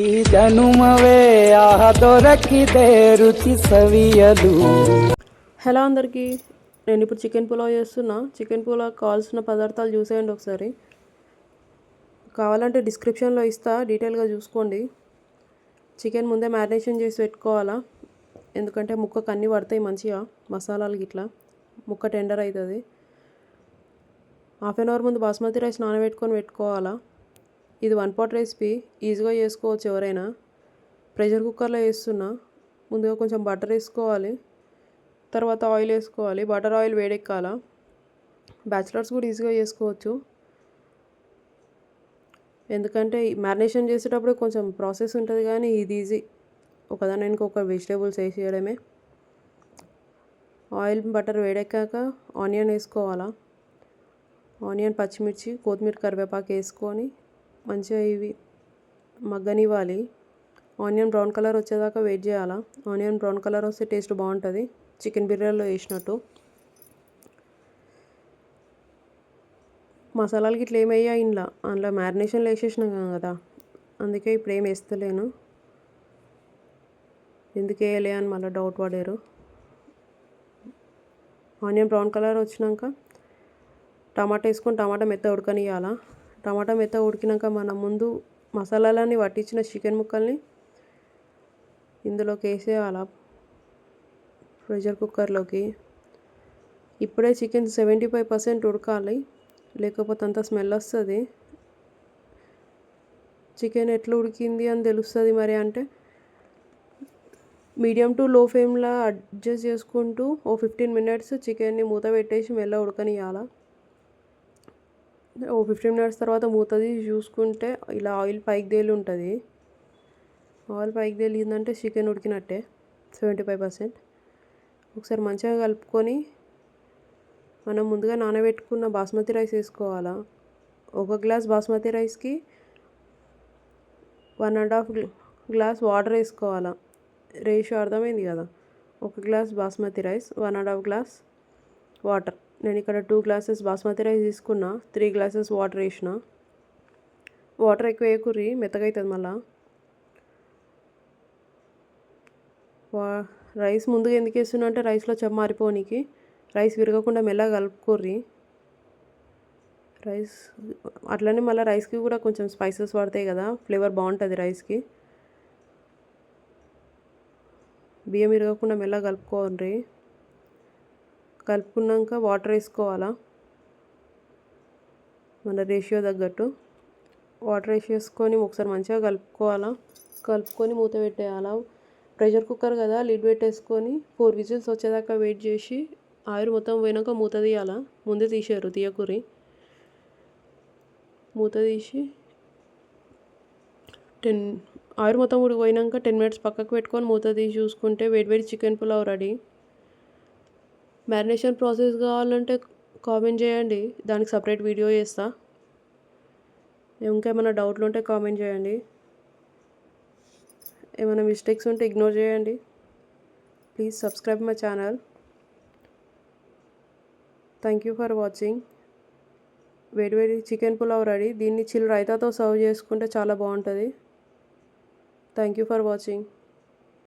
ಈ ಜನುಮವೇ ದೊರಕಿದೆ ರುಚಿ ಸವಿಯಲು. హలో అందరికీ, నేను ఇప్పుడు చికెన్ పులావ్ చేస్తున్నా. చికెన్ పులావ్ కావాల్సిన పదార్థాలు చూసేయండి ఒకసారి. కావాలంటే డిస్క్రిప్షన్లో ఇస్తా, డీటెయిల్గా చూసుకోండి. చికెన్ ముందే మ్యారినేషన్ చేసి పెట్టుకోవాలా, ఎందుకంటే ముక్కకు అన్నీ పడతాయి మంచిగా మసాలాలు గిట్లా, ముక్క టెండర్ అవుతుంది. హాఫ్ అన్ అవర్ ముందు బాస్మతి రైస్ నానబెట్టుకొని పెట్టుకోవాలా. ఇది 1 pot రెసిపీ, ఈజీగా చేసుకోవచ్చు ఎవరైనా. ప్రెషర్ కుక్కర్లో వేస్తున్నా. ముందుగా కొంచెం బటర్ వేసుకోవాలి, తర్వాత ఆయిల్ వేసుకోవాలి. Butter oil వేడెక్కాల. బ్యాచిలర్స్ కూడా ఈజీగా చేసుకోవచ్చు, ఎందుకంటే మ్యారినేషన్ చేసేటప్పుడు కొంచెం ప్రాసెస్ ఉంటుంది, కానీ ఇది ఈజీ. ఒకదాని ఇంకొక వెజిటేబుల్స్ వేసేయడమే. ఆయిల్ బటర్ వేడెక్కాక ఆనియన్ వేసుకోవాలా. ఆనియన్, పచ్చిమిర్చి, కొత్తిమీర, కరివేపాకు వేసుకొని మంచిగా ఇవి మగ్గనివ్వాలి. ఆనియన్ బ్రౌన్ కలర్ వచ్చేదాకా వెయిట్ చేయాలా. ఆనియన్ బ్రౌన్ కలర్ వస్తే టేస్ట్ బాగుంటుంది, చికెన్ బిర్యానీలో వేసినట్టు. మసాలాలు గిట్ల ఏమయ్యా అందులో మ్యారినేషన్లో వేసేసినాం కదా, అందుకే ఇప్పుడు ఏం వేస్తలేను. ఎందుకు వేయలే అని మళ్ళీ డౌట్ పడారు. ఆనియన్ బ్రౌన్ కలర్ వచ్చినాక టమాటా వేసుకొని టమాటా మెత్త ఉడకనియాల. టమాటా మెత్త ఉడికినాక మనం ముందు మసాలాలన్నీ పట్టించిన చికెన్ ముక్కల్ని ఇందులోకి వేసేయాల, ప్రెషర్ కుక్కర్లోకి. ఇప్పుడే చికెన్ 75% ఉడకాలి, లేకపోతే అంత స్మెల్ వస్తుంది. చికెన్ ఎట్లా ఉడికింది అని తెలుస్తుంది మరి అంటే, మీడియం టు లో ఫ్లేమ్లో అడ్జస్ట్ చేసుకుంటూ 15 minutes చికెన్ని మూత పెట్టేసి మెల్ల ఉడకనియాల. 15 minutes తర్వాత మూత తీసి చూసుకుంటే ఇలా ఆయిల్ పైకి తేలి ఉంటుంది. ఆయిల్ పైకి తేలిందంటే చికెన్ ఉడికినట్టే 75%. ఒకసారి మంచిగా కలుపుకొని మనం ముందుగా నానబెట్టుకున్న బాస్మతి రైస్ వేసుకోవాలా. 1 glass బాస్మతి రైస్కి 1.5 glass వాటర్ వేసుకోవాలా. రేషియో అర్థమైంది కదా. 1 glass basmati rice, 1.5 glass water. నేను ఇక్కడ 2 glasses బాస్మతి రైస్ తీసుకున్నా, 3 glasses వాటర్ వేసిన. వాటర్ ఎక్కువ వేయకుర్రి, మెత్తగా అవుతుంది మళ్ళా. రైస్ ముందుగా ఎందుకు వేస్తున్నా అంటే రైస్లో చెమ్మ మారిపోనీకి, రైస్ విరగకుండా మెల్లగా కలుపుకోర్రి. రైస్ అట్లనే మళ్ళీ రైస్కి కూడా కొంచెం స్పైసెస్ పడతాయి కదా, ఫ్లేవర్ బాగుంటుంది రైస్కి. బియ్యం విరగకుండా మెల్లగా కలుపుకోండి. కలుపుకున్నాక వాటర్ వేసుకోవాలా, మన రేషియో తగ్గట్టు వాటర్ వేసేసుకొని ఒకసారి మంచిగా కలుపుకోవాలా. కలుపుకొని మూత పెట్టేయాలా. ప్రెషర్ కుక్కర్ కదా, లిడ్ పెట్టేసుకొని 4 whistles వచ్చేదాకా వెయిట్ చేసి ఆయిల్ మొత్తం పోయినాక మూత తీయాలా. ముందే తీసారు, తీయకూరి. మూత తీసి ఆయిల్ మొత్తం ఉడికిపోయినాక 10 minutes పక్కకు పెట్టుకొని మూత తీసి చూసుకుంటే వేడి chicken pulao ready. Marination process కావాలంటే కామెంట్ చేయండి, దానికి సపరేట్ వీడియో చేస్తా. ఇంకేమైనా డౌట్లు ఉంటే కామెంట్ చేయండి. ఏమైనా మిస్టేక్స్ ఉంటే ఇగ్నోర్ చేయండి. Please subscribe my channel. Thank you for watching. వేడి చికెన్ పులావ్ రెడీ. దీన్ని చిల్ రైతాతో సర్వ్ చేసుకుంటే చాలా బాగుంటుంది. Thank you for watching.